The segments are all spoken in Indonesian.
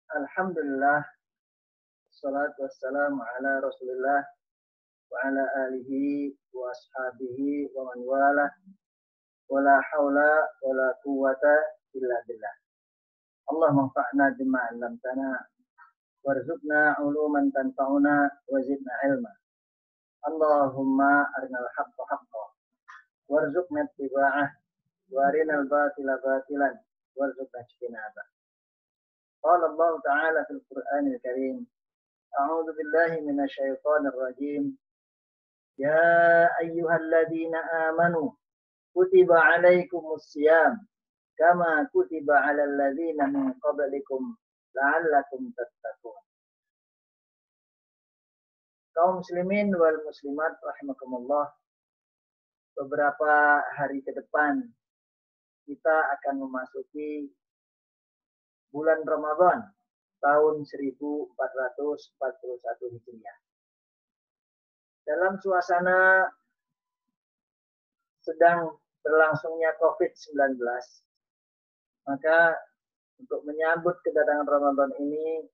Alhamdulillah, salatu wassalamu ala Rasulillah wa ala alihi wa ashabihi wa man wala wa la haula wa la quwwata illa billah. Allahumma anfa'na bima 'allamtana warzuqna 'uluman tanfa'una wa zidna ilma. Allahumma arinal haqqa haqqan warzuqna ittiba'ah wa arinal batila batilan warzuqna ijtinabah. Qala Allah Ta'ala fil Qur'anil Karim. A'udzu billahi minasy syaithanir rajim. Ya ayyuhalladzina amanu kutiba 'alaikumus syiyam kama kutiba 'alal ladzina min qablikum la'allakum tattaqun. Kaum muslimin wal muslimat rahimakumullah, beberapa hari ke depan kita akan memasuki bulan Ramadan tahun 1441 Hijriah. Dalam suasana sedang berlangsungnya COVID-19, maka untuk menyambut kedatangan Ramadan ini,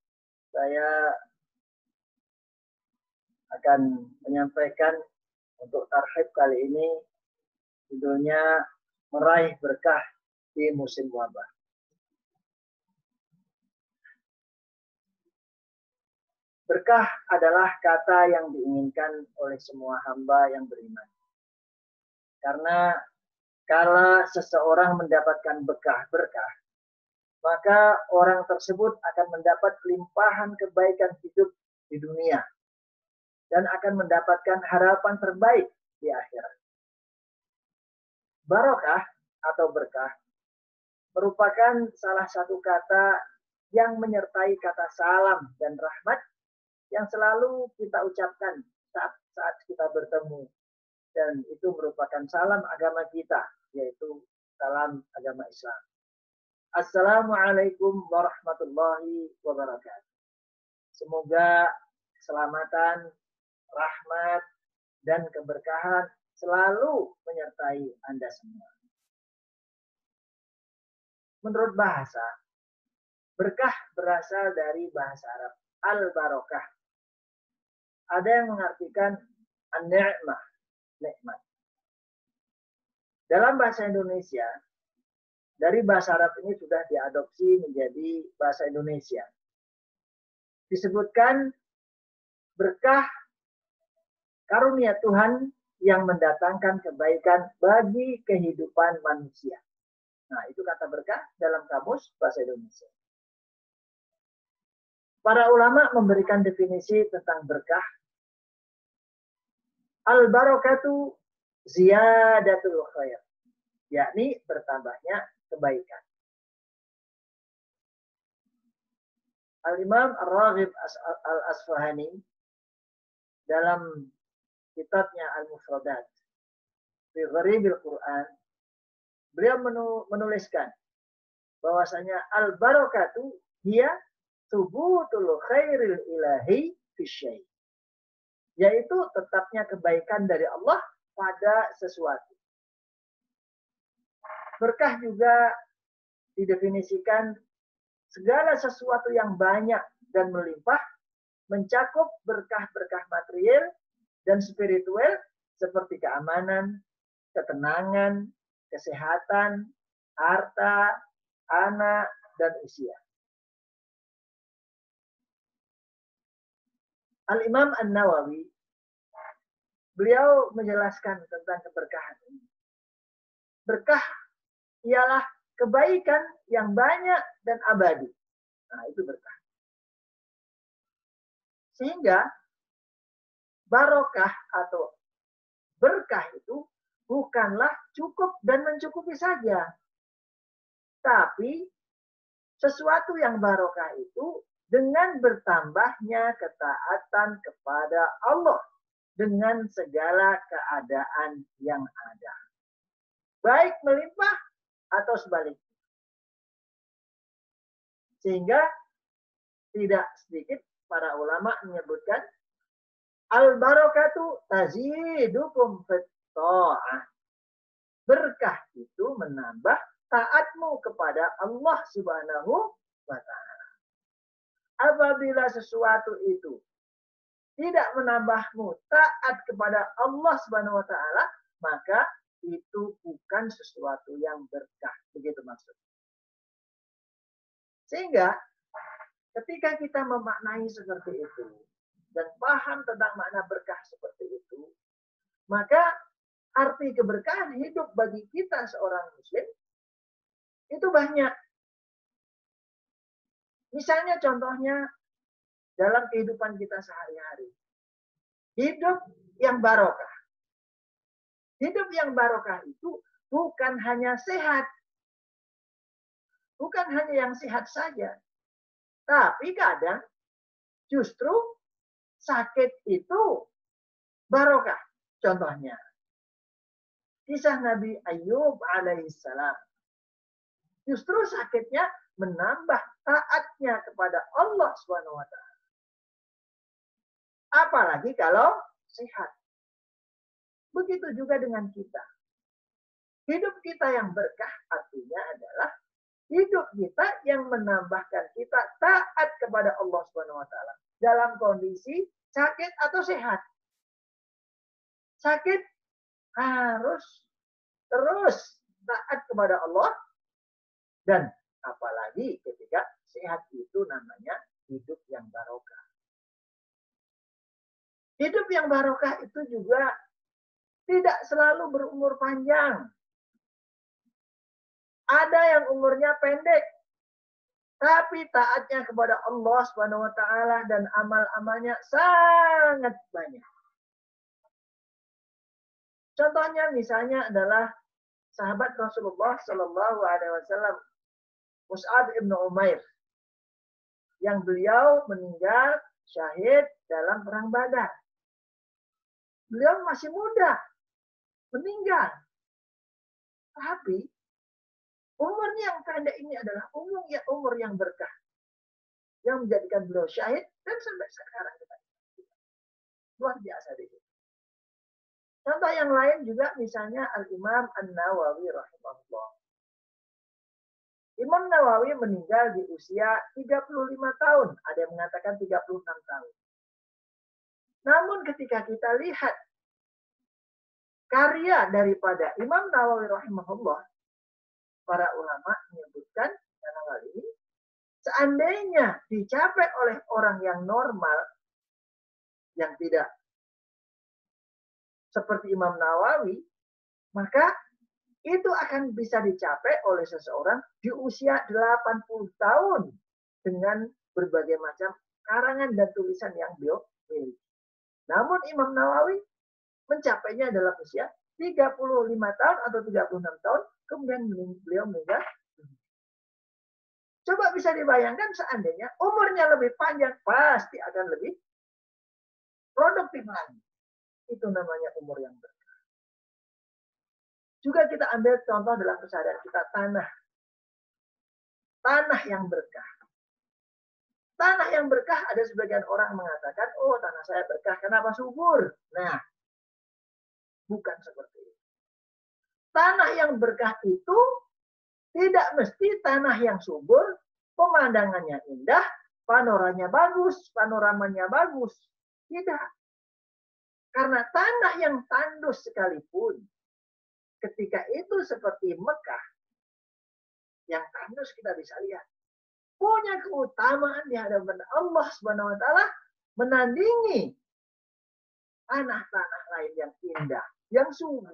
saya akan menyampaikan untuk tarhib kali ini, judulnya Meraih Berkah di Musim Wabah. Berkah adalah kata yang diinginkan oleh semua hamba yang beriman. Karena kala seseorang mendapatkan berkah, maka orang tersebut akan mendapat limpahan kebaikan hidup di dunia dan akan mendapatkan harapan terbaik di akhirat. Barokah atau berkah merupakan salah satu kata yang menyertai kata salam dan rahmat yang selalu kita ucapkan saat kita bertemu, dan itu merupakan salam agama kita, yaitu salam agama Islam. Assalamualaikum warahmatullahi wabarakatuh. Semoga keselamatan, rahmat, dan keberkahan selalu menyertai Anda semua. Menurut bahasa, berkah berasal dari bahasa Arab al-barokah. Ada yang mengartikan an-ni'mah, nikmat. Dalam bahasa Indonesia, dari bahasa Arab ini sudah diadopsi menjadi bahasa Indonesia. Disebutkan berkah karunia Tuhan yang mendatangkan kebaikan bagi kehidupan manusia. Nah, itu kata berkah dalam kamus bahasa Indonesia. Para ulama memberikan definisi tentang berkah. Al-barakatu ziyadatul khair, yakni bertambahnya kebaikan. Al-Imam Ar-Raghib Al-Asfahani dalam kitabnya Al-Mufradat fi Gharibil Quran, beliau menuliskan bahwasanya al-barakatu dia subutul khairil ilahi fi syai', yaitu tetapnya kebaikan dari Allah pada sesuatu. Berkah juga didefinisikan segala sesuatu yang banyak dan melimpah, mencakup berkah-berkah material dan spiritual seperti keamanan, ketenangan, kesehatan, harta, anak, dan usia. Al-Imam An-Nawawi, beliau menjelaskan tentang keberkahan ini. Berkah ialah kebaikan yang banyak dan abadi. Nah, itu berkah. Sehingga barokah atau berkah itu bukanlah cukup dan mencukupi saja. Tapi sesuatu yang barokah itu dengan bertambahnya ketaatan kepada Allah dengan segala keadaan yang ada. Baik melimpah atau sebaliknya. Sehingga tidak sedikit para ulama menyebutkan al-barakatu tazidukum fit ta'ah. Berkah itu menambah taatmu kepada Allah Subhanahu wa ta'ala. Apabila sesuatu itu tidak menambahmu taat kepada Allah Subhanahu wa taala, maka itu bukan sesuatu yang berkah. Begitu maksudnya. Sehingga ketika kita memaknai seperti itu dan paham tentang makna berkah seperti itu, maka arti keberkahan hidup bagi kita seorang muslim itu banyak. Misalnya contohnya dalam kehidupan kita sehari-hari. Hidup yang barokah. Hidup yang barokah itu bukan hanya sehat. Bukan hanya yang sehat saja. Tapi kadang justru sakit itu barokah. Contohnya, kisah Nabi Ayub alaihissalam. Justru sakitnya menambah taatnya kepada Allah Subhanahu wa taala. Apalagi kalau sehat. Begitu juga dengan kita. Hidup kita yang berkah artinya adalah hidup kita yang menambahkan kita taat kepada Allah Subhanahu wa taala dalam kondisi sakit atau sehat. Sakit harus terus taat kepada Allah, dan apalagi ketika sehat itu namanya hidup yang barokah. Hidup yang barokah itu juga tidak selalu berumur panjang. Ada yang umurnya pendek, tapi taatnya kepada Allah Subhanahu wa taala dan amal-amalnya sangat banyak. Contohnya misalnya adalah sahabat Rasulullah Shallallahu alaihi wasallam, Mus'ab ibn Umair, yang beliau meninggal syahid dalam perang Badar. Beliau masih muda, meninggal. Tapi umurnya yang pendek ini adalah umur yang berkah, yang menjadikan beliau syahid dan sampai sekarang kita luar biasa di situ. Contoh yang lain juga misalnya Al-Imam An-Nawawi rahimahullah. Imam Nawawi meninggal di usia 35 tahun, ada yang mengatakan 36 tahun. Namun ketika kita lihat karya daripada Imam Nawawi rahimahullah, para ulama menyebutkan dalam hal ini, seandainya dicapai oleh orang yang normal, yang tidak seperti Imam Nawawi, maka itu akan bisa dicapai oleh seseorang di usia 80 tahun dengan berbagai macam karangan dan tulisan yang beliau miliki. Namun Imam Nawawi mencapainya dalam usia 35 tahun atau 36 tahun, kemudian beliau meninggal. Coba bisa dibayangkan seandainya umurnya lebih panjang, pasti akan lebih produktif lagi. Itu namanya umur yang berkah. Juga kita ambil contoh dalam kesadaran kita, tanah. Tanah yang berkah. Tanah yang berkah, ada sebagian orang mengatakan, oh tanah saya berkah, kenapa subur? Nah, bukan seperti itu. Tanah yang berkah itu tidak mesti tanah yang subur, pemandangannya indah, panoramanya bagus. Tidak. Karena tanah yang tandus sekalipun, ketika itu seperti Mekah, yang tandus kita bisa lihat, punya keutamaan di hadapan Allah Subhanahu wa taala menandingi tanah-tanah lain yang indah, yang subur.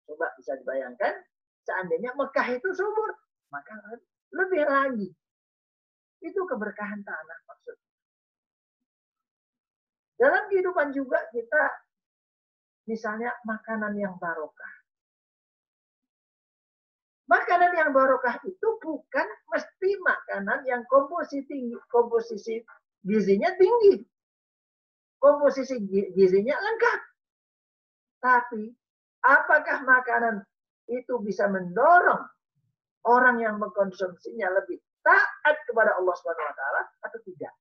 Coba bisa dibayangkan, seandainya Mekah itu subur, maka lebih lagi. Itu keberkahan tanah maksudnya. Dalam kehidupan juga kita, misalnya makanan yang barokah. Makanan yang barokah itu bukan mesti makanan yang komposisi gizinya tinggi. Komposisi gizinya lengkap. Tapi apakah makanan itu bisa mendorong orang yang mengkonsumsinya lebih taat kepada Allah Subhanahu wa taala atau tidak?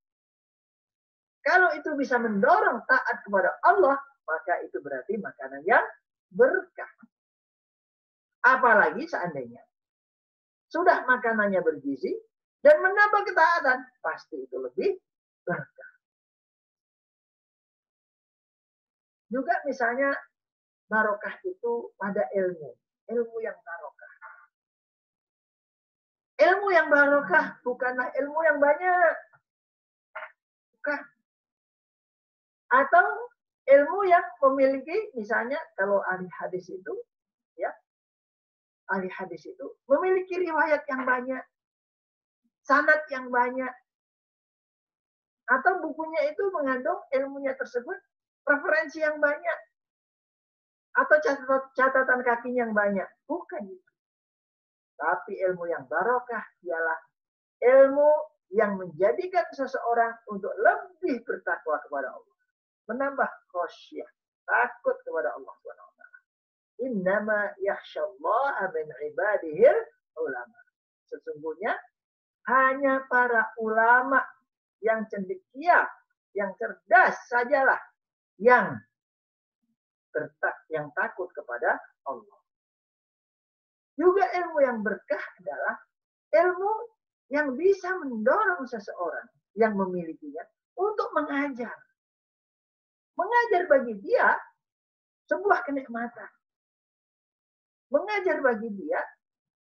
Kalau itu bisa mendorong taat kepada Allah, maka itu berarti makanan yang berkah. Apalagi seandainya sudah makanannya bergizi, dan menambah ketaatan, pasti itu lebih berkah. Juga misalnya barokah itu pada ilmu yang barokah. Ilmu yang barokah bukanlah ilmu yang banyak. Bukan. Atau ilmu yang memiliki, misalnya kalau ahli hadis itu, ya, ahli hadis itu memiliki riwayat yang banyak, sanad yang banyak, atau bukunya itu mengandung ilmunya tersebut referensi yang banyak, atau catatan kakinya yang banyak. Bukan itu. Tapi ilmu yang barokah ialah ilmu yang menjadikan seseorang untuk lebih bertakwa kepada Allah, menambah khasyah, takut kepada Allah SWT. Innama yakhsyallaha min ibadihil ulama. Sesungguhnya hanya para ulama yang cendekia, yang cerdas sajalah yang takut kepada Allah. Juga ilmu yang berkah adalah ilmu yang bisa mendorong seseorang yang memilikinya untuk mengajar. Mengajar bagi dia sebuah kenikmatan. Mengajar bagi dia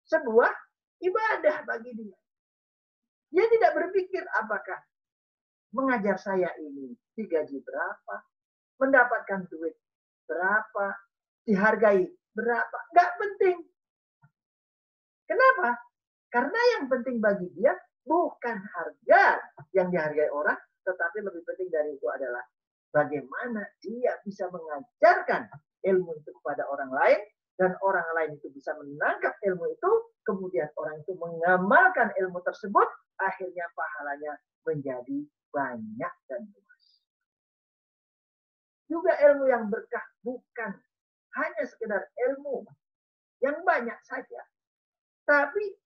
sebuah ibadah bagi dia. Dia tidak berpikir apakah mengajar saya ini digaji berapa, mendapatkan duit berapa, dihargai berapa. Nggak penting. Kenapa? Karena yang penting bagi dia bukan harga yang dihargai orang, tetapi lebih penting dari itu adalah bagaimana dia bisa mengajarkan ilmu itu kepada orang lain, dan orang lain itu bisa menangkap ilmu itu, kemudian orang itu mengamalkan ilmu tersebut, akhirnya pahalanya menjadi banyak dan luas. Juga ilmu yang berkah bukan hanya sekedar ilmu yang banyak saja, tapi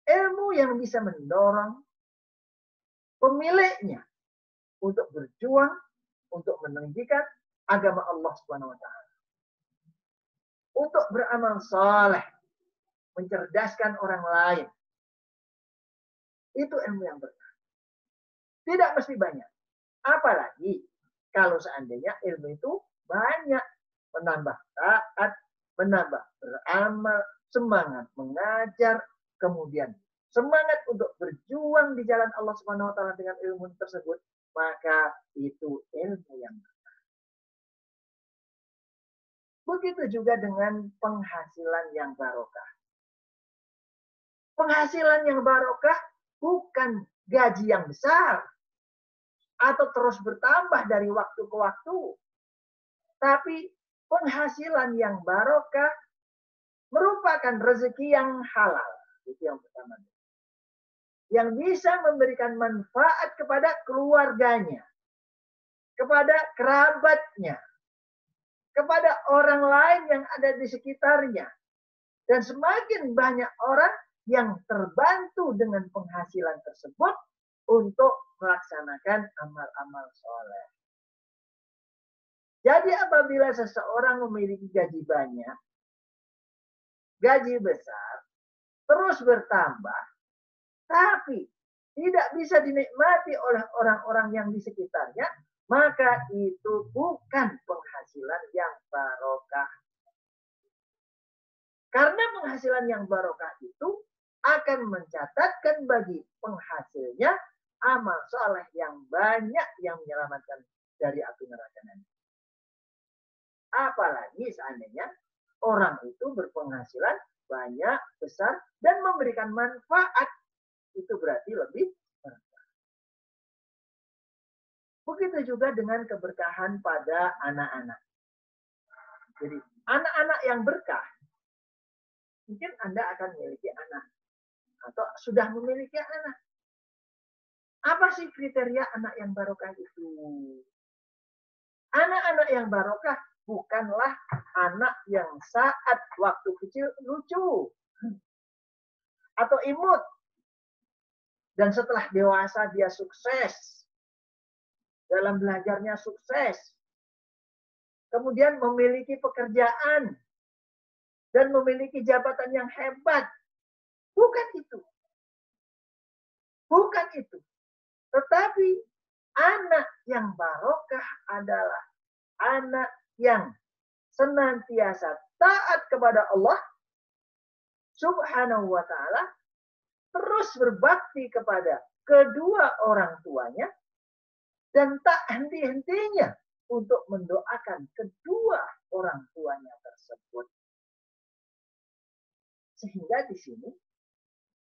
ilmu yang bisa mendorong pemiliknya untuk berjuang, untuk meninggikan agama Allah SWT. Untuk beramal saleh, mencerdaskan orang lain. Itu ilmu yang berkah. Tidak mesti banyak. Apalagi kalau seandainya ilmu itu banyak, menambah taat, menambah beramal, semangat mengajar, kemudian semangat untuk berjuang di jalan Allah Subhanahu wa taala dengan ilmu tersebut, maka itu ilmu yang berkah. Begitu juga dengan penghasilan yang barokah. Penghasilan yang barokah bukan gaji yang besar atau terus bertambah dari waktu ke waktu, tapi penghasilan yang barokah merupakan rezeki yang halal. Itu yang pertama. Yang bisa memberikan manfaat kepada keluarganya, kepada kerabatnya, kepada orang lain yang ada di sekitarnya. Dan semakin banyak orang yang terbantu dengan penghasilan tersebut untuk melaksanakan amal-amal soleh. Jadi apabila seseorang memiliki gaji banyak, gaji besar, terus bertambah, tapi tidak bisa dinikmati oleh orang-orang yang di sekitarnya, maka itu bukan penghasilan yang barokah. Karena penghasilan yang barokah itu akan mencatatkan bagi penghasilnya amal soleh yang banyak yang menyelamatkan dari api neraka nanti. Apalagi seandainya orang itu berpenghasilan banyak, besar, dan memberikan manfaat, itu berarti lebih berkah. Begitu juga dengan keberkahan pada anak-anak. Jadi anak-anak yang berkah, mungkin Anda akan memiliki anak atau sudah memiliki anak. Apa sih kriteria anak yang barokah itu? Anak-anak yang barokah bukanlah anak yang saat waktu kecil lucu atau imut, dan setelah dewasa dia sukses, dalam belajarnya sukses, kemudian memiliki pekerjaan, dan memiliki jabatan yang hebat. Bukan itu. Bukan itu. Tetapi anak yang barokah adalah anak yang senantiasa taat kepada Allah Subhanahu wa ta'ala, terus berbakti kepada kedua orang tuanya, dan tak henti-hentinya untuk mendoakan kedua orang tuanya tersebut. Sehingga di sini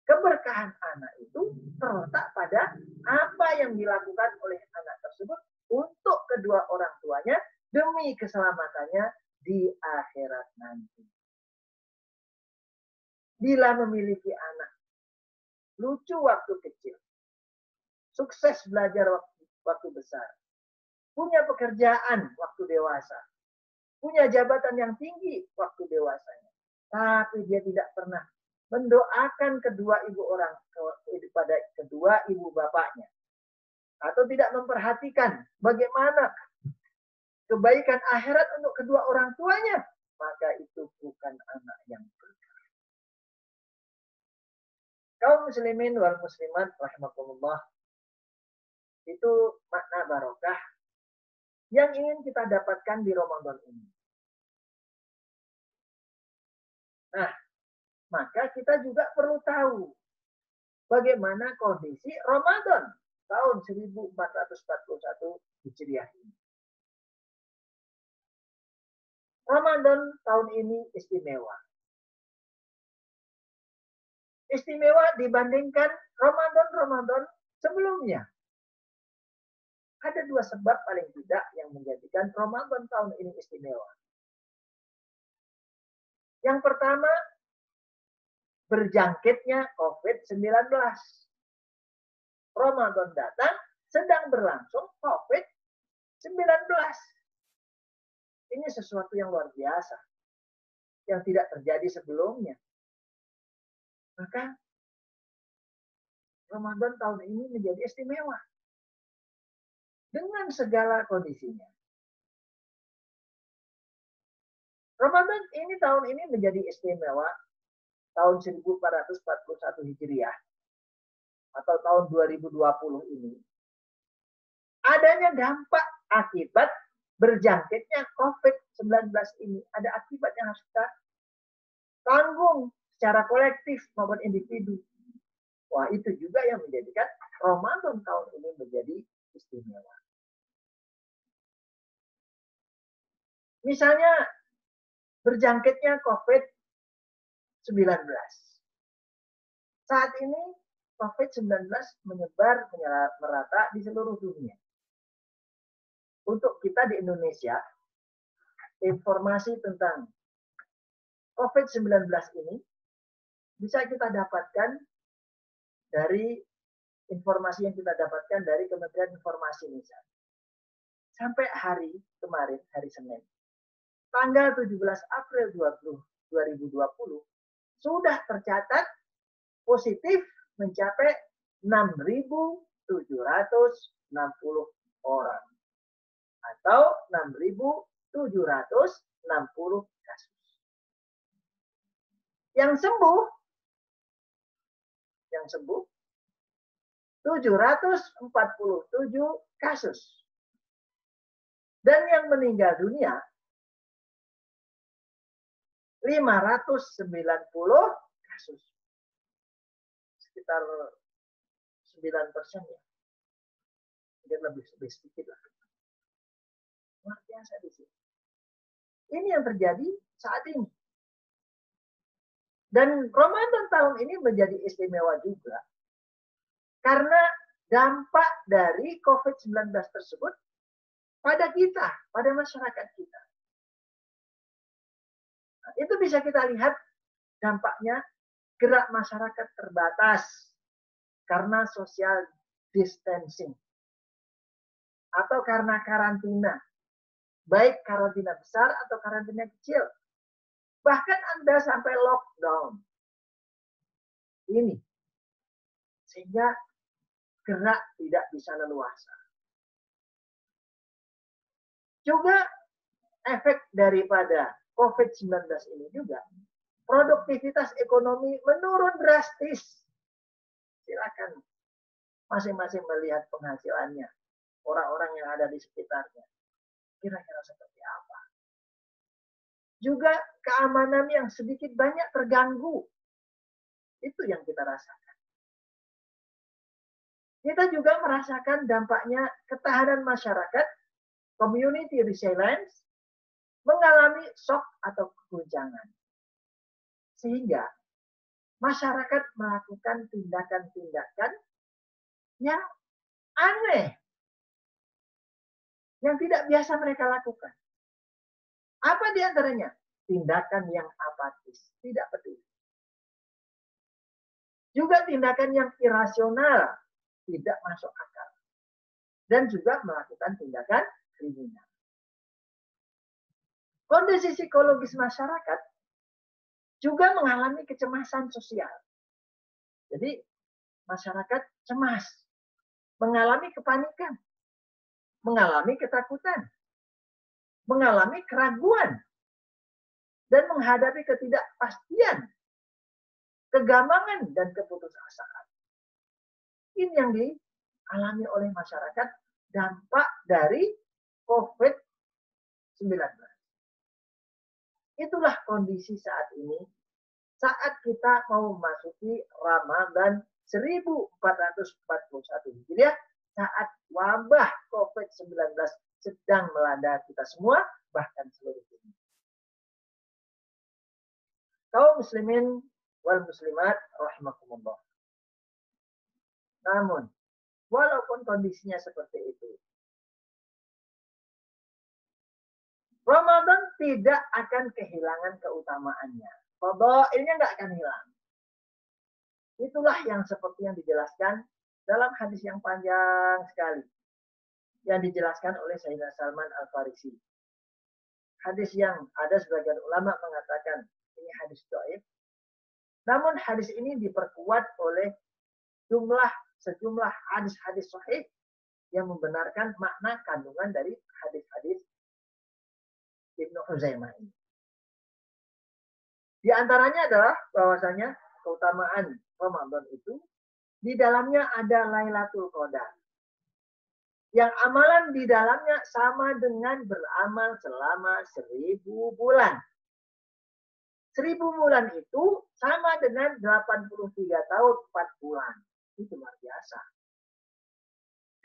keberkahan anak itu terletak pada apa yang dilakukan oleh anak tersebut untuk kedua orang tuanya demi keselamatannya di akhirat nanti. Bila memiliki anak lucu waktu kecil, sukses belajar waktu besar, punya pekerjaan waktu dewasa, punya jabatan yang tinggi waktu dewasanya, tapi dia tidak pernah mendoakan kedua ibu bapaknya, atau tidak memperhatikan bagaimana kebaikan akhirat untuk kedua orang tuanya, maka itu bukan anak yang berkah. Kaum muslimin wal muslimat rahimakumullah, itu makna barokah yang ingin kita dapatkan di Ramadan ini. Nah, maka kita juga perlu tahu bagaimana kondisi Ramadan tahun 1441 Hijriah ini. Ramadan tahun ini istimewa. Istimewa dibandingkan Ramadan sebelumnya. Ada dua sebab paling tidak yang menjadikan Ramadan tahun ini istimewa. Yang pertama, berjangkitnya COVID-19. Ramadan datang, sedang berlangsung COVID-19. Ini sesuatu yang luar biasa, yang tidak terjadi sebelumnya. Maka Ramadan tahun ini menjadi istimewa dengan segala kondisinya. Ramadan ini tahun ini menjadi istimewa tahun 1441 Hijriah atau tahun 2020 ini. Adanya dampak akibat berjangkitnya COVID-19 ini. Ada akibat yang harus kita tanggung secara kolektif maupun individu. Wah, itu juga yang menjadikan Ramadan tahun ini menjadi istimewa. Misalnya berjangkitnya COVID-19. Saat ini COVID-19 menyebar merata di seluruh dunia. Untuk kita di Indonesia, informasi tentang COVID-19 ini bisa kita dapatkan dari informasi yang kita dapatkan dari Kementerian Informasi misalnya. Sampai hari kemarin, hari Senin, tanggal 17 April 2020, sudah tercatat positif mencapai 6.760 orang. Atau 6.760 kasus. Yang sembuh 747 kasus. Dan yang meninggal dunia 590 kasus. Sekitar 9% ya. Mungkin lebih sedikit lah. Luar biasa di sini. Ini yang terjadi saat ini. Dan Ramadan tahun ini menjadi istimewa juga karena dampak dari COVID-19 tersebut pada kita, pada masyarakat kita. Nah, itu bisa kita lihat dampaknya gerak masyarakat terbatas karena social distancing atau karena karantina. Baik karantina besar atau karantina kecil. Bahkan Anda sampai lockdown. Ini. Sehingga gerak tidak bisa leluasa. Juga efek daripada COVID-19 ini juga, produktivitas ekonomi menurun drastis. Silakan Masing-masing melihat penghasilannya, orang-orang yang ada di sekitarnya. Kira-kira seperti apa? Juga keamanan yang sedikit banyak terganggu. Itu yang kita rasakan. Kita juga merasakan dampaknya ketahanan masyarakat, community resilience, mengalami shock atau keguncangan. Sehingga masyarakat melakukan tindakan-tindakan yang aneh, yang tidak biasa mereka lakukan. Apa di antaranya? Tindakan yang apatis, tidak peduli. Juga tindakan yang irasional, tidak masuk akal. Dan juga melakukan tindakan kriminal. Kondisi psikologis masyarakat juga mengalami kecemasan sosial. Jadi masyarakat cemas, mengalami kepanikan, mengalami ketakutan, mengalami keraguan, dan menghadapi ketidakpastian, kegamangan, dan keputusasaan. Ini yang dialami oleh masyarakat dampak dari COVID-19. Itulah kondisi saat ini, saat kita mau memasuki Ramadan 1441 Hijriah, saat wabah COVID-19 sedang melanda kita semua, bahkan seluruh dunia. Kaum muslimin wal muslimat rahimakumullah. Namun, walaupun kondisinya seperti itu, Ramadan tidak akan kehilangan keutamaannya. Fadailnya nggak akan hilang. Itulah yang seperti yang dijelaskan dalam hadis yang panjang sekali. Yang dijelaskan oleh Sayyidina Salman Al-Farisi. Hadis yang ada sebagian ulama mengatakan ini hadis dhaif. Namun hadis ini diperkuat oleh sejumlah hadis-hadis sahih yang membenarkan makna kandungan dari hadis-hadis Ibnu Huzaimah ini. Di antaranya adalah bahwasanya keutamaan Ramadan itu di dalamnya ada Lailatul Qadar. Yang amalan di dalamnya sama dengan beramal selama 1000 bulan. 1000 bulan itu sama dengan 83 tahun 4 bulan. Itu luar biasa.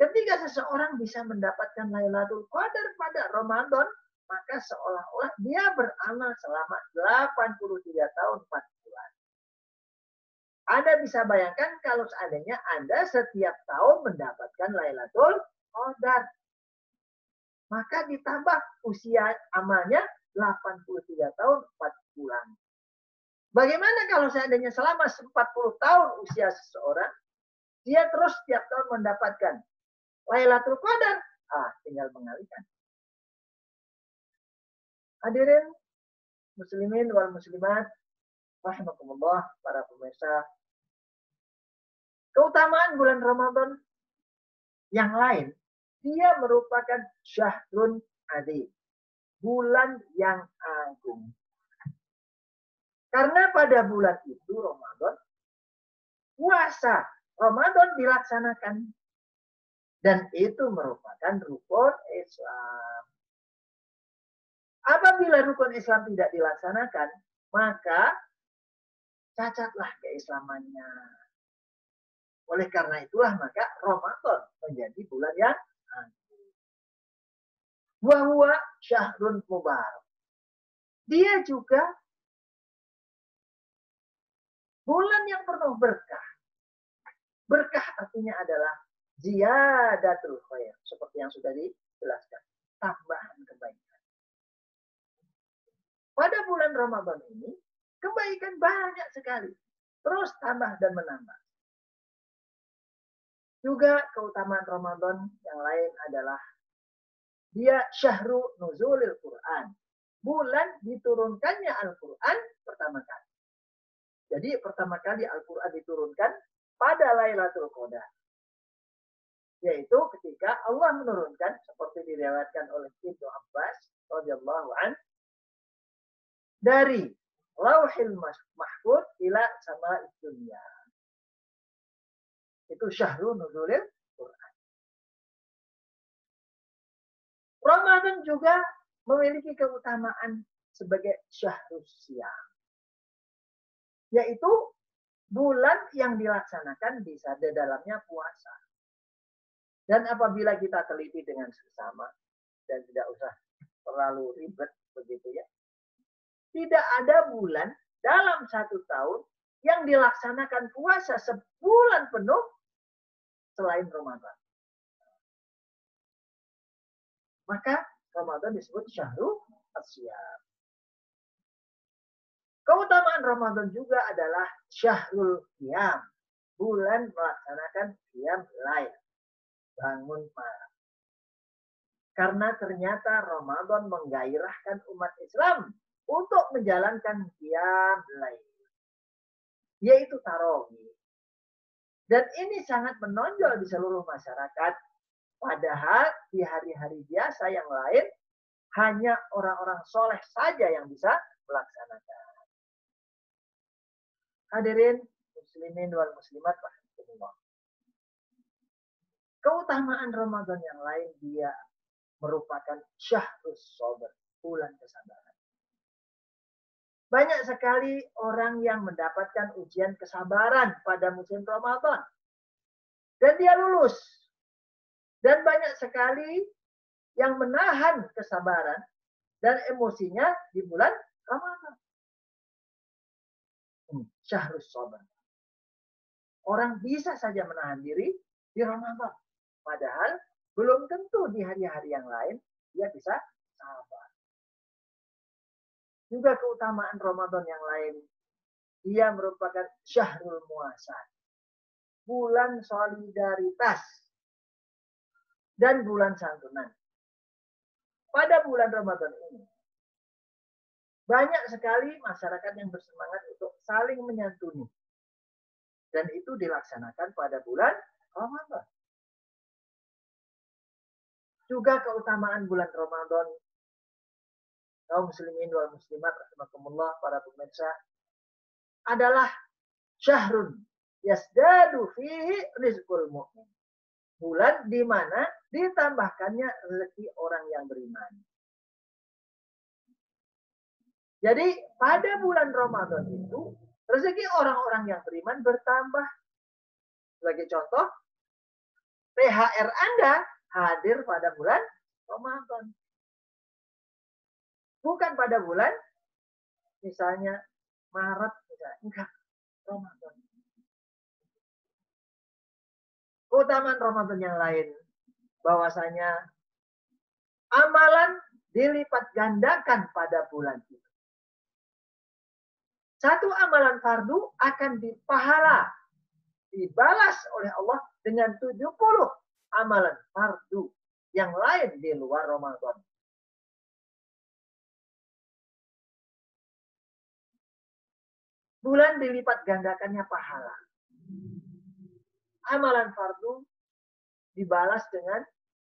Ketika seseorang bisa mendapatkan Lailatul Qadar pada Ramadan, maka seolah-olah dia beramal selama 83 tahun 4 bulan. Anda bisa bayangkan kalau seandainya Anda setiap tahun mendapatkan Lailatul Qadar. Maka ditambah usia amalnya 83 tahun 4 bulan. Bagaimana kalau seandainya selama 40 tahun usia seseorang, dia terus setiap tahun mendapatkan Lailatul Qadar? Tinggal mengalihkan. Hadirin muslimin wal muslimat rahimakumullah, para pemirsa. Keutamaan bulan Ramadan yang lain, dia merupakan syahrun adzim, bulan yang agung. Karena pada bulan itu Ramadan, puasa Ramadan dilaksanakan. Dan itu merupakan rukun Islam. Apabila rukun Islam tidak dilaksanakan, maka cacatlah keislamannya. Oleh karena itulah maka Ramadan menjadi bulan yang agung. Wa huwa syahrun mubarak. Dia juga bulan yang penuh berkah. Berkah artinya adalah ziyadatul khair. Seperti yang sudah dijelaskan. Tambahan kebaikan. Pada bulan Ramadan ini, kebaikan banyak sekali. Terus tambah dan menambah. Juga keutamaan Ramadan yang lain adalah dia syahru nuzulil Quran. Bulan diturunkannya Al-Quran pertama kali. Jadi pertama kali Al-Quran diturunkan pada Lailatul Qadar. Yaitu ketika Allah menurunkan, seperti diriwayatkan oleh Ibnu Abbas radhiyallahu an, dari Lauhil Mahfuz ila sama'id dunya. Itu syahrul nuzulil Quran. Ramadan juga memiliki keutamaan sebagai syahrul siyam. Yaitu bulan yang dilaksanakan di dalamnya puasa. Dan apabila kita teliti dengan sesama, dan tidak usah terlalu ribet begitu ya. Tidak ada bulan dalam satu tahun yang dilaksanakan puasa sebulan penuh selain Ramadan. Maka Ramadan disebut syahrul asyam. Keutamaan Ramadan juga adalah syahrul qiyam. Bulan melaksanakan qiyam lail. Bangun malam. Karena ternyata Ramadan menggairahkan umat Islam untuk menjalankan qiyam lail. Yaitu tarawih. Dan ini sangat menonjol di seluruh masyarakat. Padahal di hari-hari biasa yang lain, hanya orang-orang soleh saja yang bisa melaksanakan. Hadirin muslimin wal muslimat rahimahullah. Keutamaan Ramadan yang lain, dia merupakan syahrus sabr, bulan kesabaran. Banyak sekali orang yang mendapatkan ujian kesabaran pada musim Ramadan. Dan dia lulus. Dan banyak sekali yang menahan kesabaran dan emosinya di bulan Ramadan. Syahrus sabr. Orang bisa saja menahan diri di Ramadan. Padahal belum tentu di hari-hari yang lain dia bisa sabar. Juga keutamaan Ramadan yang lain, dia merupakan syahrul muasat. Bulan solidaritas. Dan bulan santunan. Pada bulan Ramadan ini, banyak sekali masyarakat yang bersemangat untuk saling menyantuni. Dan itu dilaksanakan pada bulan Ramadan. Juga keutamaan bulan Ramadan, kaum muslimin wal muslimat rahimakumullah, para pemirsa, adalah syahrun yasdadu fihi rizqul mu'min. Bulan di mana ditambahkannya rezeki orang yang beriman. Jadi pada bulan Ramadan itu rezeki orang-orang yang beriman bertambah. Sebagai contoh, THR Anda hadir pada bulan Ramadan. Bukan pada bulan misalnya Maret, misalnya. Enggak, Ramadan. Keutamaan Ramadan yang lain, bahwasanya amalan dilipat gandakan pada bulan itu. Satu amalan fardu akan dibalas oleh Allah dengan 70 amalan fardu yang lain di luar Ramadan. Bulan dilipat gandakannya pahala. Amalan fardu dibalas dengan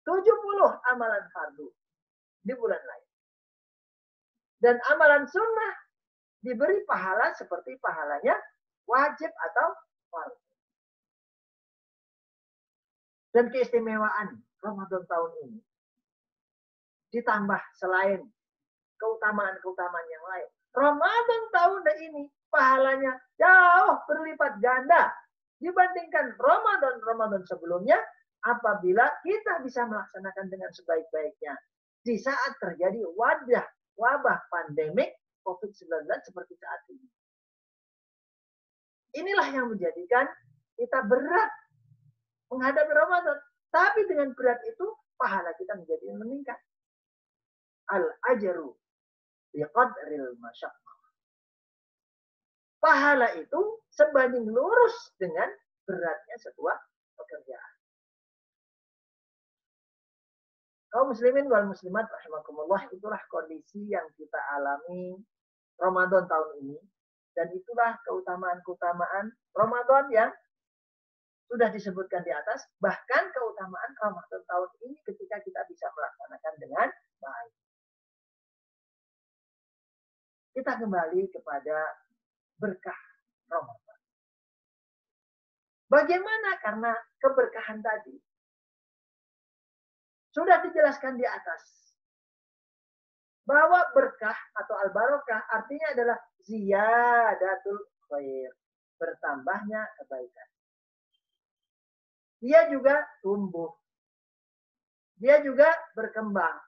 70 amalan fardu di bulan lain. Dan amalan sunnah diberi pahala seperti pahalanya wajib atau fardu. Dan keistimewaan Ramadan tahun ini ditambah selain keutamaan-keutamaan yang lain. Ramadan tahun ini pahalanya jauh berlipat ganda dibandingkan Ramadan sebelumnya apabila kita bisa melaksanakan dengan sebaik-baiknya. Di saat terjadi wabah pandemik COVID-19 seperti saat ini. Inilah yang menjadikan kita berat menghadapi Ramadan. Tapi dengan berat itu, pahala kita menjadi meningkat. Al-ajru biqadril masyaqqah. Pahala itu sebanding lurus dengan beratnya sebuah pekerjaan. Kaum muslimin wal muslimat rahimakumullah, itulah kondisi yang kita alami Ramadan tahun ini. Dan itulah keutamaan-keutamaan Ramadan yang sudah disebutkan di atas. Bahkan keutamaan Ramadan tahun ini ketika kita bisa melaksanakan dengan baik. Kita kembali kepada berkah Ramadan. Bagaimana? Karena keberkahan tadi sudah dijelaskan di atas. Bahwa berkah atau al-barokah artinya adalah ziyadatul khair. Bertambahnya kebaikan. Dia juga tumbuh. Dia juga berkembang.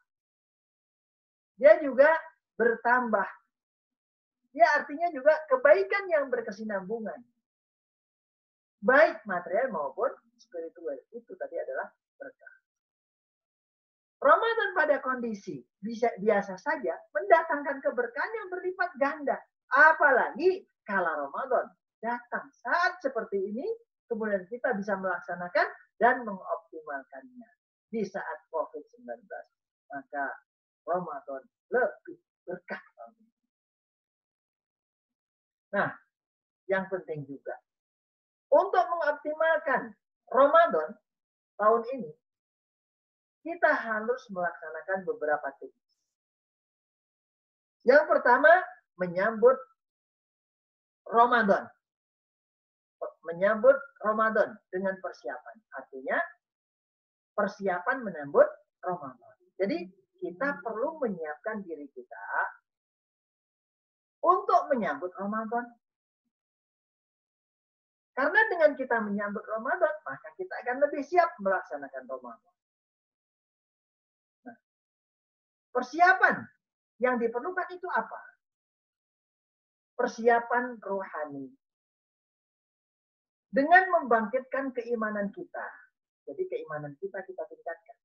Dia juga bertambah. Dia artinya juga kebaikan yang berkesinambungan. Baik material maupun spiritual. Itu tadi adalah berkah. Ramadan pada kondisi biasa saja mendatangkan keberkahan yang berlipat ganda. Apalagi kala Ramadan datang saat seperti ini, kemudian kita bisa melaksanakan dan mengoptimalkannya. Di saat COVID-19, maka Ramadan lebih berkah. Nah, yang penting juga, untuk mengoptimalkan Ramadan tahun ini, kita harus melaksanakan beberapa tips. Yang pertama, menyambut Ramadan. Menyambut Ramadan dengan persiapan. Artinya, persiapan menyambut Ramadan. Jadi, kita perlu menyiapkan diri kita untuk menyambut Ramadan. Karena dengan kita menyambut Ramadan, maka kita akan lebih siap melaksanakan Ramadan. Nah, persiapan yang diperlukan itu apa? Persiapan rohani. Dengan membangkitkan keimanan kita. Jadi keimanan kita tingkatkan.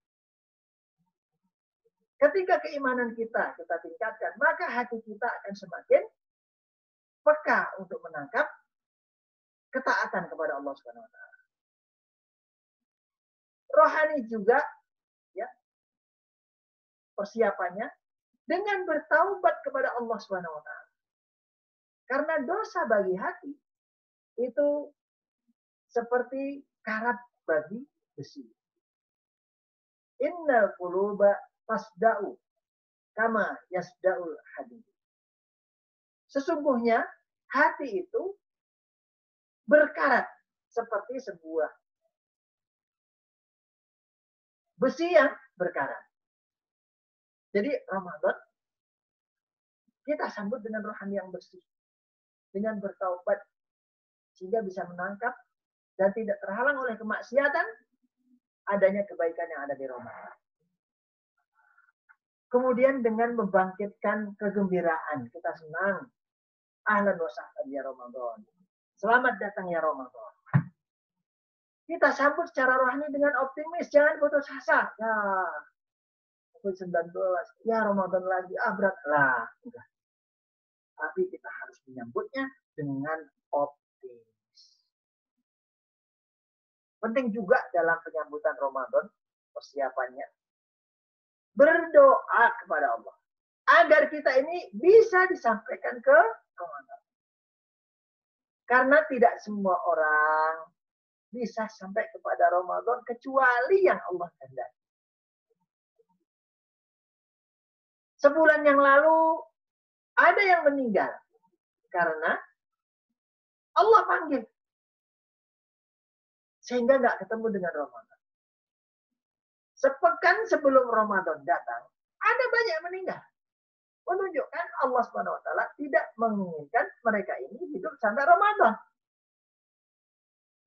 Ketika keimanan kita tingkatkan, maka hati kita akan semakin peka untuk menangkap ketaatan kepada Allah Subhanahu wa taala. Rohani juga ya. Persiapannya dengan bertaubat kepada Allah Subhanahu wa taala. Karena dosa bagi hati itu seperti karat bagi besi. Innal quluba tasda'u kama yasda'ul hadid. Sesungguhnya hati itu berkarat seperti sebuah besi yang berkarat. Jadi Ramadan kita sambut dengan rohani yang bersih. Dengan bertaubat sehingga bisa menangkap dan tidak terhalang oleh kemaksiatan adanya kebaikan yang ada di Ramadan. Kemudian dengan membangkitkan kegembiraan, kita senang. Ahlan wa sahlan ya Ramadan. Selamat datang ya Ramadan. Kita sambut secara rohani dengan optimis, jangan putus asa. Ya, COVID-19, ya Ramadan lagi, berat lah. Udah. Tapi kita harus menyambutnya dengan optimis. Penting juga dalam penyambutan Ramadan, persiapannya, berdoa kepada Allah agar kita ini bisa disampaikan ke Ramadan. Karena tidak semua orang bisa sampai kepada Ramadan kecuali yang Allah kehendaki. Sebulan yang lalu ada yang meninggal karena Allah panggil sehingga nggak ketemu dengan Ramadan. Sepekan sebelum Ramadan datang, ada banyak yang meninggal. Menunjukkan Allah SWT tidak menginginkan mereka ini hidup sampai Ramadan.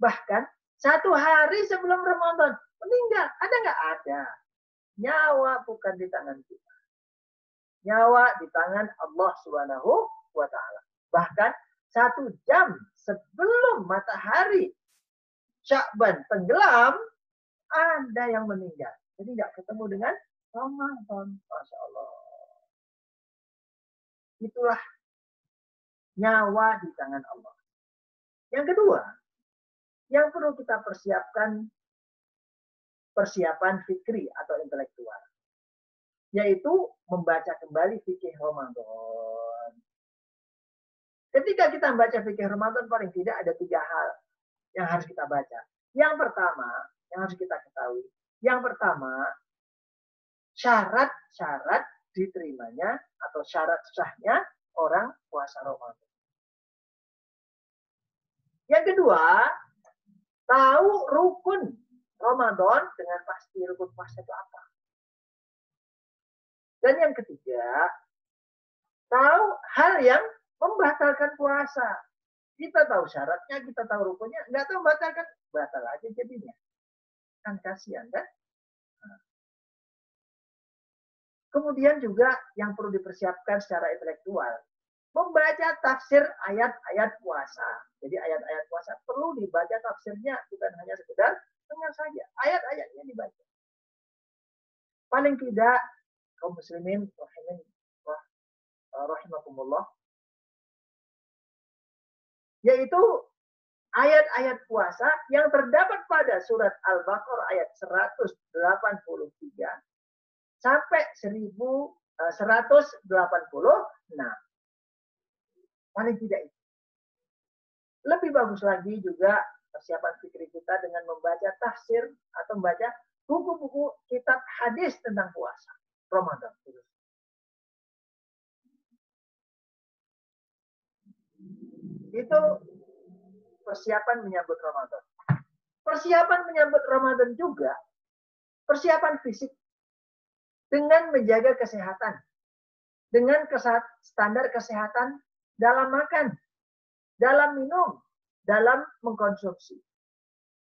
Bahkan 1 hari sebelum Ramadan meninggal. Ada nggak? Ada. Nyawa bukan di tangan kita. Nyawa di tangan Allah SWT. Bahkan 1 jam sebelum matahari Sya'ban tenggelam, ada yang meninggal. Jadi nggak ketemu dengan Ramadan. Masya Allah. Itulah nyawa di tangan Allah. Yang kedua, yang perlu kita persiapkan, persiapan fikri atau intelektual. Yaitu membaca kembali fikih Ramadan. Ketika kita membaca fikih Ramadan, paling tidak ada 3 hal yang harus kita baca. Yang pertama, yang harus kita ketahui. Yang pertama, syarat-syarat diterimanya atau syarat sahnya orang puasa Ramadan. Yang kedua, Tahu rukun Ramadan dengan pasti rukun puasa itu apa. Dan yang ketiga, tahu hal yang membatalkan puasa. Kita tahu syaratnya, kita tahu rukunnya, nggak tahu membatalkan, batal aja jadinya. Kan kasihan kan? Kemudian juga yang perlu dipersiapkan secara intelektual, membaca tafsir ayat-ayat puasa. Jadi ayat-ayat puasa perlu dibaca tafsirnya, bukan hanya sekedar dengar saja. Ayat-ayatnya dibaca. Paling tidak kaum muslimin rahimakumullah, yaitu ayat-ayat puasa yang terdapat pada surat Al-Baqarah ayat 183 sampai 1186. Paling tidak itu. Lebih bagus lagi juga persiapan fikri kita dengan membaca tafsir atau membaca buku-buku kitab hadis tentang puasa Ramadan. Itu persiapan menyambut Ramadan. Persiapan menyambut Ramadan juga persiapan fisik dengan menjaga kesehatan, dengan standar kesehatan dalam makan, dalam minum, dalam mengkonsumsi.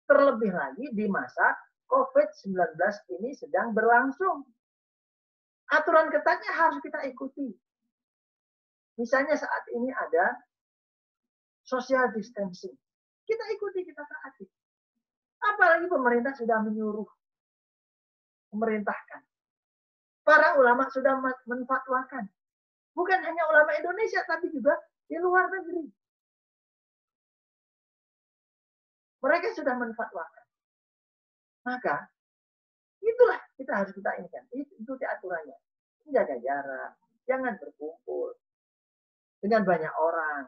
Terlebih lagi di masa COVID-19 ini sedang berlangsung. Aturan ketatnya harus kita ikuti. Misalnya saat ini ada social distancing. Kita ikuti, kita taati. Apalagi pemerintah sudah menyuruh, memerintahkan. Para ulama sudah menfatwakan. Bukan hanya ulama Indonesia, tapi juga di luar negeri. Mereka sudah menfatwakan. Maka, itulah kita harus kita inginkan. Ikuti aturannya. Menjaga jarak. Jangan berkumpul dengan banyak orang.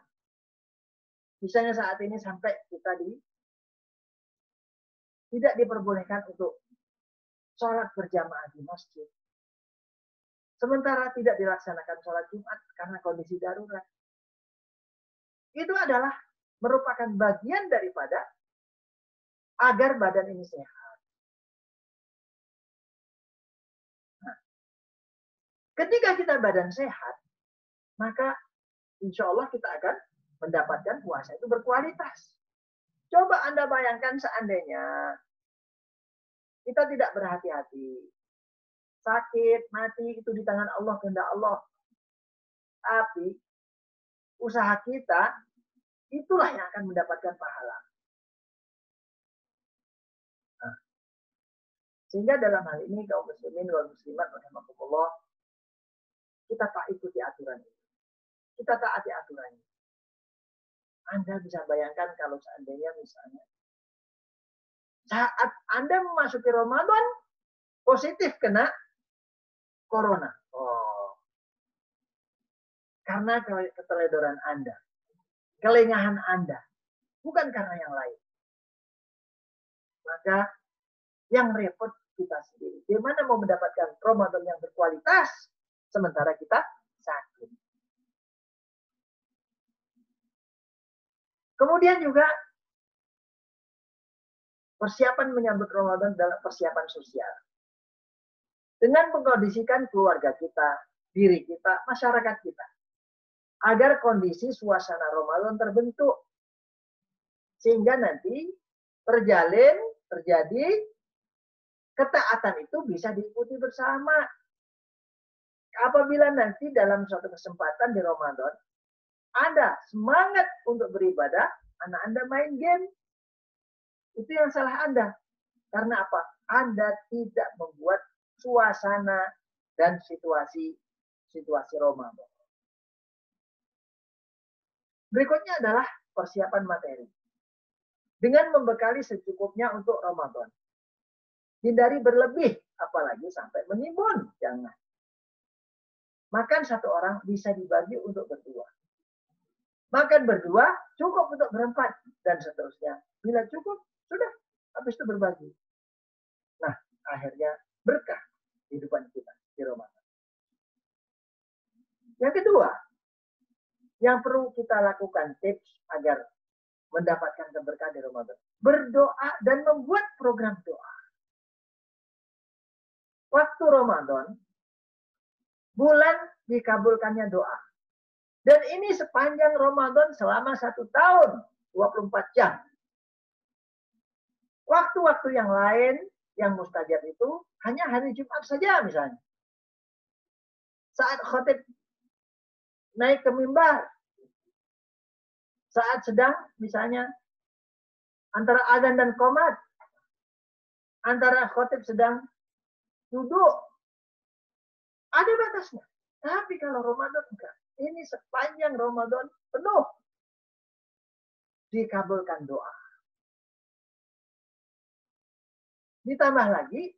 Misalnya saat ini sampai kita tidak diperbolehkan untuk sholat berjamaah di masjid. Sementara tidak dilaksanakan sholat Jumat karena kondisi darurat. Itu adalah merupakan bagian daripada agar badan ini sehat. Nah, ketika kita badan sehat, maka insya Allah kita akan mendapatkan puasa itu berkualitas. Coba Anda bayangkan seandainya kita tidak berhati-hati. Sakit, mati, itu di tangan Allah, kehendak Allah. Tapi usaha kita itulah yang akan mendapatkan pahala. Nah, sehingga dalam hal ini kaum muslimin wal muslimat rahimakumullah, kita tak ikuti aturan itu. Kita taati aturannya. Anda bisa bayangkan kalau seandainya misalnya saat Anda memasuki Ramadan positif kena corona. Oh. Karena keteledoran Anda, kelengahan Anda, bukan karena yang lain. Maka yang repot kita sendiri. Bagaimana mau mendapatkan Ramadan yang berkualitas sementara kita sakit. Kemudian juga persiapan menyambut Ramadan dalam persiapan sosial. Dengan mengkondisikan keluarga kita, diri kita, masyarakat kita. Agar kondisi suasana Ramadan terbentuk. Sehingga nanti terjadi ketaatan itu bisa diikuti bersama. Apabila nanti dalam suatu kesempatan di Ramadan, Anda semangat untuk beribadah, anak Anda main game. Itu yang salah Anda. Karena apa? Anda tidak membuat suasana dan situasi Ramadan. Berikutnya adalah persiapan materi. Dengan membekali secukupnya untuk Ramadan. Hindari berlebih, apalagi sampai menimbun. Jangan. Makan satu orang bisa dibagi untuk berdua. Makan berdua cukup untuk berempat. Dan seterusnya. Bila cukup, sudah. Habis itu berbagi. Nah, akhirnya berkah kehidupan kita di Ramadan. Yang kedua, yang perlu kita lakukan tips agar mendapatkan keberkahan di Ramadan? Berdoa dan membuat program doa. Waktu Ramadan, bulan dikabulkannya doa. Dan ini sepanjang Ramadan selama 1 tahun, 24 jam. Waktu-waktu yang lain, yang mustajab itu hanya hari Jumat saja misalnya. Saat khotib naik ke mimbar, saat sedang misalnya antara adzan dan qomat, antara khotib sedang duduk, ada batasnya. Tapi kalau Ramadan enggak. Ini sepanjang Ramadan penuh dikabulkan doa. Ditambah lagi,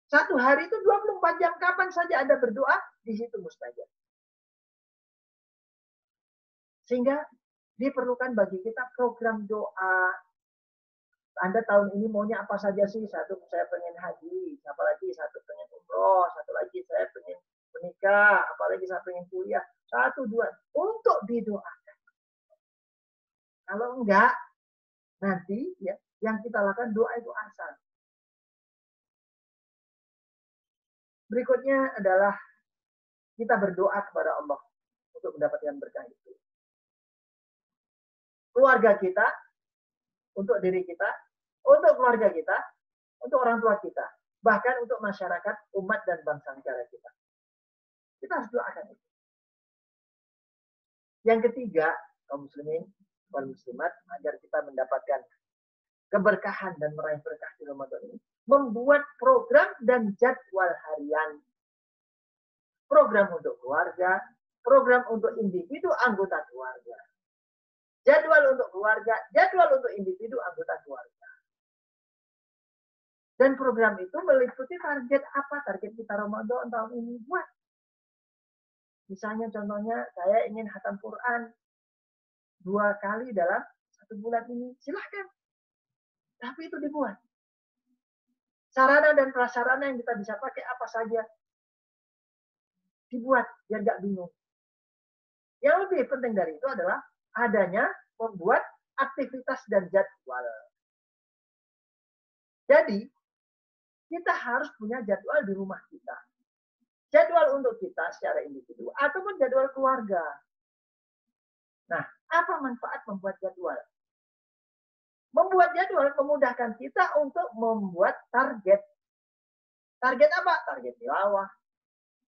1 hari itu 24 jam kapan saja Anda berdoa, di situ mustajab. Sehingga diperlukan bagi kita program doa. Anda tahun ini maunya apa saja sih? Satu, saya pengen haji. Apalagi satu pengen umroh. Satu lagi saya pengen menikah. Apalagi saya pengen kuliah. 1, 2. Untuk didoakan. Kalau enggak, nanti ya yang kita lakukan doa itu asal. Berikutnya adalah kita berdoa kepada Allah untuk mendapatkan berkah itu. Keluarga kita, untuk diri kita, untuk keluarga kita, untuk orang tua kita, bahkan untuk masyarakat, umat, dan bangsa negara kita. Kita harus doakan itu. Yang ketiga, kaum muslimin, kaum muslimat, agar kita mendapatkan keberkahan dan meraih berkah di Ramadan ini, membuat program dan jadwal harian. Program untuk keluarga, program untuk individu anggota keluarga. Jadwal untuk keluarga, jadwal untuk individu anggota keluarga. Dan program itu meliputi target apa? Target kita Ramadan tahun ini buat. Misalnya contohnya, saya ingin khatam Quran 2 kali dalam 1 bulan ini. Silahkan. Tapi itu dibuat. Sarana dan prasarana yang kita bisa pakai apa saja. Dibuat, biar nggak bingung. Yang lebih penting dari itu adalah adanya membuat aktivitas dan jadwal. Jadi, kita harus punya jadwal di rumah kita. Jadwal untuk kita secara individu ataupun jadwal keluarga. Nah, apa manfaat membuat jadwal? Membuat jadwal memudahkan kita untuk membuat target. Target apa? Target tilawah,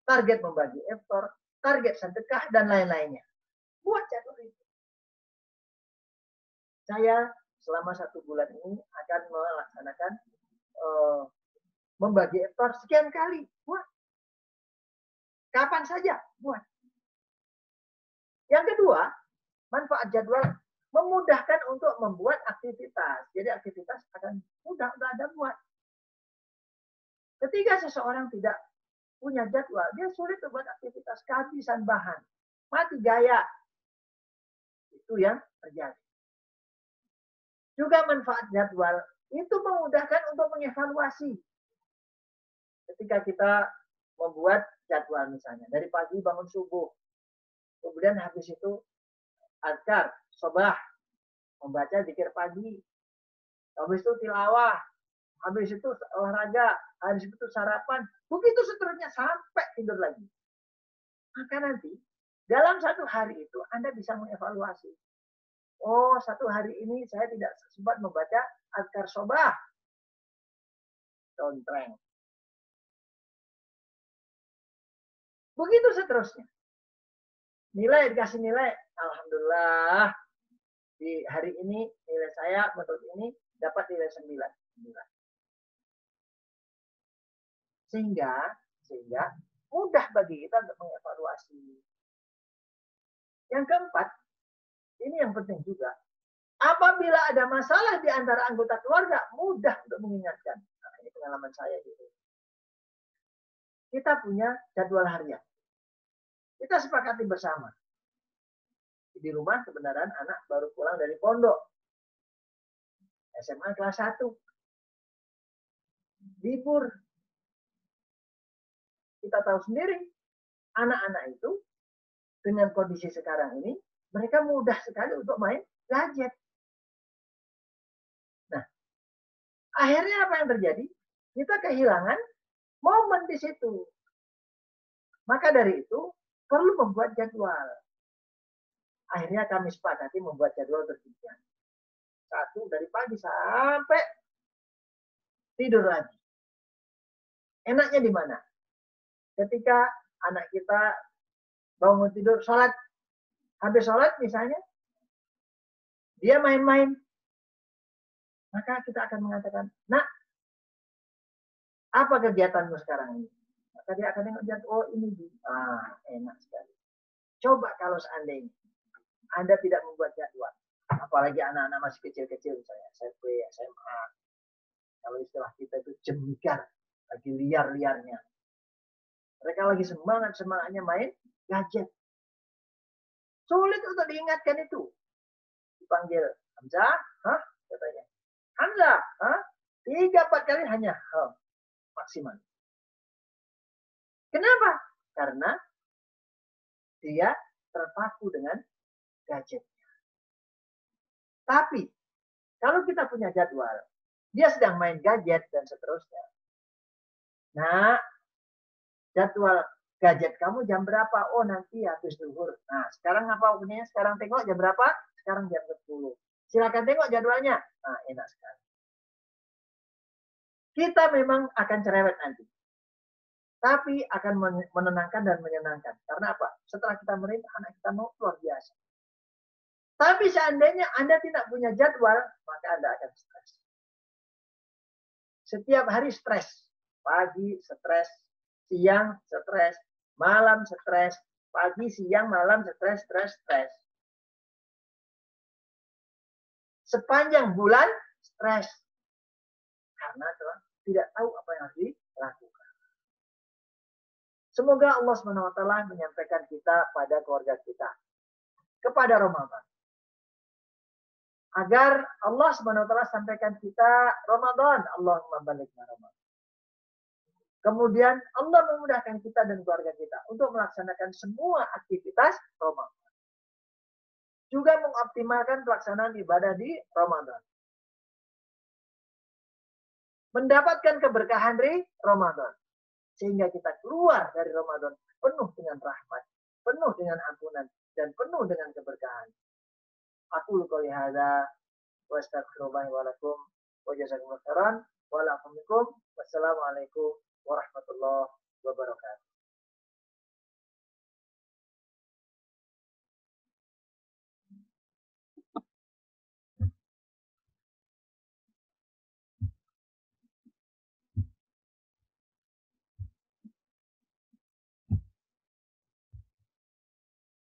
target membagi iftar, target sedekah, dan lain-lainnya. Buat jadwal itu. Saya selama 1 bulan ini akan melaksanakan membagi iftar sekian kali. Buat. Kapan saja. Buat. Yang kedua, manfaat jadwal memudahkan untuk membuat aktivitas. Jadi aktivitas akan mudah untuk Anda buat. Ketika seseorang tidak punya jadwal, dia sulit membuat aktivitas, kehabisan bahan, mati gaya. Itu yang terjadi. Juga manfaat jadwal itu memudahkan untuk mengevaluasi. Ketika kita membuat jadwal misalnya, dari pagi bangun subuh, kemudian habis itu azkar, sobah, membaca zikir pagi, habis itu tilawah, habis itu olahraga, habis itu sarapan, begitu seterusnya sampai tidur lagi. Maka nanti dalam 1 hari itu Anda bisa mengevaluasi. Oh, 1 hari ini saya tidak sempat membaca azkar sobah. Contreng. Begitu seterusnya. Dikasih nilai, alhamdulillah. Di hari ini nilai saya menurut ini dapat nilai 9. Sehingga mudah bagi kita untuk mengevaluasi. Yang keempat, ini yang penting juga. Apabila ada masalah di antara anggota keluarga, mudah untuk mengingatkan. Nah, ini pengalaman saya gitu. Kita punya jadwal harian. Kita sepakati bersama. Di rumah kebenaran anak baru pulang dari pondok. SMA kelas 1. Libur. Kita tahu sendiri, anak-anak itu dengan kondisi sekarang ini, mereka mudah sekali untuk main gadget. Akhirnya apa yang terjadi? Kita kehilangan momen di situ. Maka dari itu perlu membuat jadwal. Akhirnya kami sepakati membuat jadwal berjenjang. Satu dari pagi sampai tidur lagi. Enaknya di mana? Ketika anak kita bangun tidur, sholat, habis sholat misalnya, dia main-main, maka kita akan mengatakan, nak, apa kegiatanmu sekarang ini? Maka dia akan tengok jadwal, oh ini, enak sekali. Coba kalau seandainya Anda tidak membuat jadwal, apalagi anak-anak masih kecil-kecil, misalnya SMP, SMA, kalau istilah kita itu jemikar, lagi liar-liarnya. Mereka lagi semangat-semangatnya main gadget. Sulit untuk diingatkan itu. Dipanggil, Hamzah, hah? Katanya. Hamzah, hah? 3-4 kali hanya maksimal. Kenapa? Karena dia terpaku dengan gadgetnya. Tapi, kalau kita punya jadwal, dia sedang main gadget dan seterusnya. Nah, jadwal gadget kamu jam berapa? Oh, nanti habis zuhur. Nah, sekarang apa punya? Sekarang tengok jam berapa? Sekarang jam 10. Silakan tengok jadwalnya. Nah, enak sekali. Kita memang akan cerewet nanti. Tapi akan menenangkan dan menyenangkan. Karena apa? Setelah kita merintah, anak kita mau luar biasa. Tapi seandainya Anda tidak punya jadwal, maka Anda akan stres. Setiap hari stres. Pagi stres, siang stres, malam stres, pagi, siang, malam stres, stres, stres. Sepanjang bulan stres. Karena tidak tahu apa yang harus dilakukan. Semoga Allah SWT menyampaikan kita pada keluarga kita. Kepada Ramadan. Agar Allah SWT sampaikan kita Ramadan. Allahumma balighna Ramadan. Kemudian Allah memudahkan kita dan keluarga kita untuk melaksanakan semua aktivitas Ramadan. Juga mengoptimalkan pelaksanaan ibadah di Ramadan. Mendapatkan keberkahan di Ramadan. Sehingga kita keluar dari Ramadan penuh dengan rahmat, penuh dengan ampunan, dan penuh dengan keberkahan. Aku qouli hadza wa astaghfirullah wa lakum wa jazakumullahu khairan wa lakum. Wassalamualaikum warahmatullahi wabarakatuh.